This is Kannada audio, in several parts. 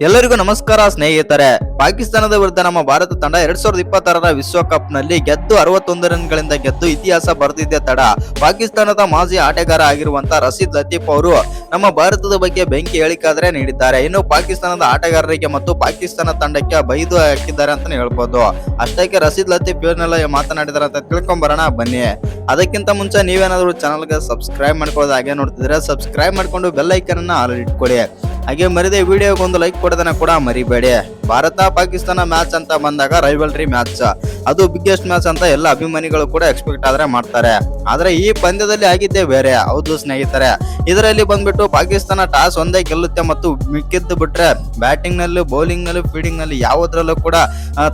ಎಲ್ಲರಿಗೂ ನಮಸ್ಕಾರ ಸ್ನೇಹಿತರೆ. ಪಾಕಿಸ್ತಾನದ ವಿರುದ್ಧ ನಮ್ಮ ಭಾರತ ತಂಡ 2026ರ ವಿಶ್ವಕಪ್ ನಲ್ಲಿ ಗೆದ್ದು 61 ರನ್ಗಳಿಂದ ಗೆದ್ದು ಇತಿಹಾಸ ಬರೆದಿದ್ದೆ ತಡ. ಪಾಕಿಸ್ತಾನದ ಮಾಜಿ ಆಟಗಾರ ಆಗಿರುವಂತಹ ರಶೀದ್ ಲತೀಫ್ ಅವರು ನಮ್ಮ ಭಾರತದ ಬಗ್ಗೆ ಬೆಂಕಿ ಹೇಳಿಕಾದ್ರೆ ನೀಡಿದ್ದಾರೆ. ಇನ್ನು ಪಾಕಿಸ್ತಾನದ ಆಟಗಾರರಿಗೆ ಮತ್ತು ಪಾಕಿಸ್ತಾನ ತಂಡಕ್ಕೆ ಬೈದು ಹಾಕಿದ್ದಾರೆ ಅಂತಾನೆ ಹೇಳ್ಬೋದು. ಅಷ್ಟಕ್ಕೆ ರಶೀದ್ ಲತೀಫ್ ಏನೆಲ್ಲ ಮಾತನಾಡಿದಾರೆ ಅಂತ ತಿಳ್ಕೊಂಬರೋಣ ಬನ್ನಿ. ಅದಕ್ಕಿಂತ ಮುಂಚೆ ನೀವೇನಾದ್ರೂ ಚಾನಲ್ಗೆ ಸಬ್ಸ್ಕ್ರೈಬ್ ಮಾಡ್ಕೊಳ್ಳೋದು ಹಾಗೆ ನೋಡ್ತಿದ್ರೆ ಸಬ್ಸ್ಕ್ರೈಬ್ ಮಾಡ್ಕೊಂಡು ಬೆಲ್ ಐಕನ್ ಅನ್ನ ಆಲ್ ಇಟ್ಕೊಳ್ಳಿ. ಹಾಗೆ ಮರಿದೆ ವಿಡಿಯೋಗೆ ಒಂದು ಲೈಕ್ ಕೊಡೋದನ್ನ ಕೂಡ ಮರಿಬೇಡಿ. ಭಾರತ ಪಾಕಿಸ್ತಾನ ಮ್ಯಾಚ್ ಅಂತ ಬಂದಾಗ ರೈವಲ್ರಿ ಮ್ಯಾಚ್, ಅದು ಬಿಗ್ಗೆಸ್ಟ್ ಮ್ಯಾಚ್ ಅಂತ ಎಲ್ಲ ಅಭಿಮಾನಿಗಳು ಕೂಡ ಎಕ್ಸ್ಪೆಕ್ಟ್ ಆದ್ರೆ ಮಾಡ್ತಾರೆ. ಆದ್ರೆ ಈ ಪಂದ್ಯದಲ್ಲಿ ಆಗಿದ್ದೇ ಬೇರೆ. ಹೌದು ಸ್ನೇಹಿತರೆ, ಇದರಲ್ಲಿ ಬಂದ್ಬಿಟ್ಟು ಪಾಕಿಸ್ತಾನ ಟಾಸ್ ಒಂದೇ ಗೆಲ್ಲುತ್ತೆ ಮತ್ತು ಮಿಕ್ಕಿದ್ದು ಬಿಟ್ರೆ ಬ್ಯಾಟಿಂಗ್ ನಲ್ಲಿ, ಬೌಲಿಂಗ್ ನಲ್ಲಿ, ಫೀಲ್ಡಿಂಗ್ ನಲ್ಲಿ ಯಾವುದ್ರಲ್ಲೂ ಕೂಡ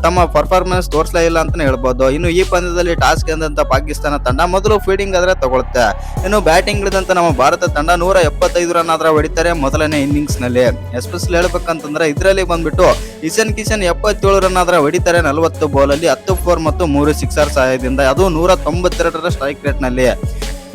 ತಮ್ಮ ಪರ್ಫಾರ್ಮೆನ್ಸ್ ತೋರಿಸಲೇ ಇಲ್ಲ ಅಂತಾನೆ ಹೇಳ್ಬೋದು. ಇನ್ನು ಈ ಪಂದ್ಯದಲ್ಲಿ ಟಾಸ್ ಗೆದ್ದಂತ ಪಾಕಿಸ್ತಾನ ತಂಡ ಮೊದಲು ಫೀಲ್ಡಿಂಗ್ ಆದ್ರೆ ತಗೊಳುತ್ತೆ. ಇನ್ನು ಬ್ಯಾಟಿಂಗ್ ಇಳಿದಂತ ನಮ್ಮ ಭಾರತ ತಂಡ 175 ರನ್ ಆದ್ರೆ ಹೊಡಿತಾರೆ ಮೊದಲನೇ ಇನ್ನಿಂಗ್ಸ್ ನಲ್ಲಿ. ಎಸ್ಪೆಷಲಿ ಹೇಳ್ಬೇಕಂತಂದ್ರೆ ಇದರಲ್ಲಿ ಬಂದ್ಬಿಟ್ಟು ಇಶಾನ್ ಕಿಶನ್ 77 ರನ್ ಆದ್ರೆ ಹೊಡಿತಾರೆ 40 ಬಾಲ್ ಅಲ್ಲಿ, 10 4 ಮತ್ತು 3 ಸಿಕ್ಸರ್ ಸಹಾಯದಿಂದ, ಅದು 192ರ ಸ್ಟ್ರೈಕ್ ರೇಟ್ ನಲ್ಲಿ.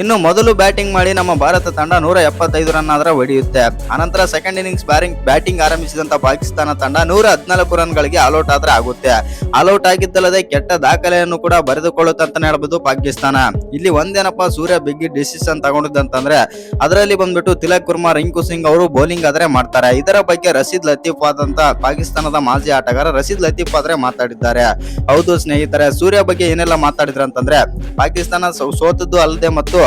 ಇನ್ನು ಮೊದಲು ಬ್ಯಾಟಿಂಗ್ ಮಾಡಿ ನಮ್ಮ ಭಾರತ ತಂಡ 175 ರನ್ ಆದ್ರೆ ಹೊಡೆಯುತ್ತೆ. ಅನಂತರ ಸೆಕೆಂಡ್ ಇನ್ನಿಂಗ್ಸ್ ಬ್ಯಾಟಿಂಗ್ ಆರಂಭಿಸಿದಂತ ಪಾಕಿಸ್ತಾನ ತಂಡ 114 ರನ್ಗಳಿಗೆ ಆಲ್ಔಟ್ ಆದ್ರೆ ಆಗುತ್ತೆ. ಆಲ್ಔಟ್ ಆಗಿದ್ದಲ್ಲದೆ ಕೆಟ್ಟ ದಾಖಲೆಯನ್ನು ಕೂಡ ಬರೆದುಕೊಳ್ಳುತ್ತೆ ಅಂತಾನೆ ಹೇಳ್ಬೋದು ಪಾಕಿಸ್ತಾನ. ಇಲ್ಲಿ ಒಂದೇನಪ್ಪ, ಸೂರ್ಯ ಬಿಗ್ ಡಿಸಿಷನ್ ತಗೊಂಡಿದ್ದಂತಂದ್ರೆ ಅದರಲ್ಲಿ ಬಂದ್ಬಿಟ್ಟು ತಿಲಕ್ ವರ್ಮಾ, ರಿಂಕು ಸಿಂಗ್ ಅವರು ಬೌಲಿಂಗ್ ಆದ್ರೆ ಮಾಡ್ತಾರೆ. ಇದರ ಬಗ್ಗೆ ರಶೀದ್ ಲತೀಫ್ ಆದಂತ ಪಾಕಿಸ್ತಾನದ ಮಾಜಿ ಆಟಗಾರ ರಶೀದ್ ಲತೀಫ್ ಆದ್ರೆ ಮಾತಾಡಿದ್ದಾರೆ. ಹೌದು ಸ್ನೇಹಿತರೆ, ಸೂರ್ಯ ಬಗ್ಗೆ ಏನೆಲ್ಲ ಮಾತಾಡಿದ್ರು ಅಂತಂದ್ರೆ ಪಾಕಿಸ್ತಾನ ಸೋತದ್ದು ಅಲ್ಲದೆ ಮತ್ತು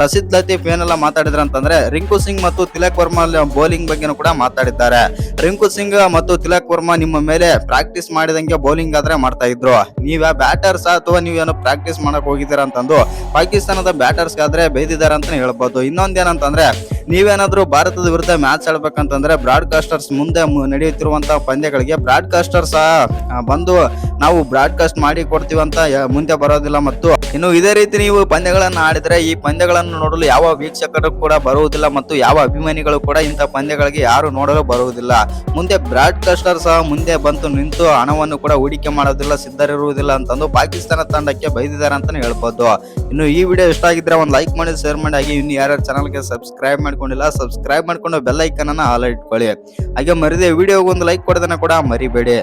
ರಶೀದ್ ಲತೀಫ್ ಏನೆಲ್ಲ ಮಾತಾಡಿದ್ರು ಅಂತಂದ್ರೆ ರಿಂಕು ಸಿಂಗ್ ಮತ್ತು ತಿಲಕ್ ವರ್ಮಾ ಬೌಲಿಂಗ್ ಬಗ್ಗೆನೂ ಕೂಡ ಮಾತಾಡಿದ್ದಾರೆ. ರಿಂಕು ಸಿಂಗ್ ಮತ್ತು ತಿಲಕ್ ವರ್ಮಾ ನಿಮ್ಮ ಮೇಲೆ ಪ್ರಾಕ್ಟೀಸ್ ಮಾಡಿದಂಗೆ ಬೌಲಿಂಗ್ ಆದ್ರೆ ಮಾಡ್ತಾ ಇದ್ರು, ನೀವ್ ಬ್ಯಾಟರ್ಸ್ ಅಥವಾ ನೀವೇನೋ ಪ್ರಾಕ್ಟೀಸ್ ಮಾಡಕ್ ಹೋಗಿದ್ದೀರಾ ಅಂತಂದು ಪಾಕಿಸ್ತಾನದ ಬ್ಯಾಟರ್ಸ್ ಆದ್ರೆ ಬೈದಿದ್ದಾರೆ ಅಂತಾನೆ ಹೇಳ್ಬೋದು. ಇನ್ನೊಂದೇನಂತಂದ್ರೆ ನೀವೇನಾದ್ರೂ ಭಾರತದ ವಿರುದ್ಧ ಮ್ಯಾಚ್ ಆಡ್ಬೇಕಂತಂದ್ರೆ ಬ್ರಾಡ್ಕಾಸ್ಟರ್ಸ್ ಮುಂದೆ ನಡೆಯುತ್ತಿರುವಂತಹ ಪಂದ್ಯಗಳಿಗೆ ಬ್ರಾಡ್ಕಾಸ್ಟರ್ಸ್ ಬಂದು ನಾವು ಬ್ರಾಡ್ಕಾಸ್ಟ್ ಮಾಡಿ ಕೊಡ್ತೀವಿ ಅಂತ ಮುಂದೆ ಬರೋದಿಲ್ಲ. ಮತ್ತು ಇನ್ನು ಇದೇ ರೀತಿ ನೀವು ಪಂದ್ಯಗಳನ್ನ ಆಡಿದ್ರೆ ಈ ಪಂದ್ಯಗಳನ್ನು ನೋಡಲು ಯಾವ ವೀಕ್ಷಕರು ಕೂಡ ಬರುವುದಿಲ್ಲ ಮತ್ತು ಯಾವ ಅಭಿಮಾನಿಗಳು ಕೂಡ ಇಂಥ ಪಂದ್ಯಗಳಿಗೆ ಯಾರು ನೋಡಲು ಬರುವುದಿಲ್ಲ. ಮುಂದೆ ಬ್ರಾಡ್ಕಾಸ್ಟರ್ ಸಹ ಮುಂದೆ ಬಂತು ನಿಂತು ಹಣವನ್ನು ಕೂಡ ಹೂಡಿಕೆ ಮಾಡೋದಿಲ್ಲ, ಸಿದ್ಧರಿರುವುದಿಲ್ಲ ಅಂತಂದು ಪಾಕಿಸ್ತಾನ ತಂಡಕ್ಕೆ ಬೈದಿದ್ದಾರೆ ಅಂತಾನೆ ಹೇಳ್ಬೋದು. ಇನ್ನು ಈ ವಿಡಿಯೋ ಇಷ್ಟ ಆಗಿದ್ರೆ ಒಂದು ಲೈಕ್ ಮಾಡಿ, ಶೇರ್ ಮಾಡಿ. ಹಾಗೆ ಇನ್ನು ಯಾರ್ಯಾರು ಚಾನಲ್ಗೆ ಸಬ್ಸ್ಕ್ರೈಬ್ ಮಾಡ್ಕೊಂಡಿಲ್ಲ ಸಬ್ಸ್ಕ್ರೈಬ್ ಮಾಡ್ಕೊಂಡು ಬೆಲ್ ಐಕನ್ ಅನ್ನ ಆಲ್ ಇಟ್ಕೊಳ್ಳಿ. ಹಾಗೆ ಮರಿದೆ ವಿಡಿಯೋಗೆ ಒಂದು ಲೈಕ್ ಕೊಡೋದನ್ನ ಕೂಡ ಮರಿಬೇಡಿ.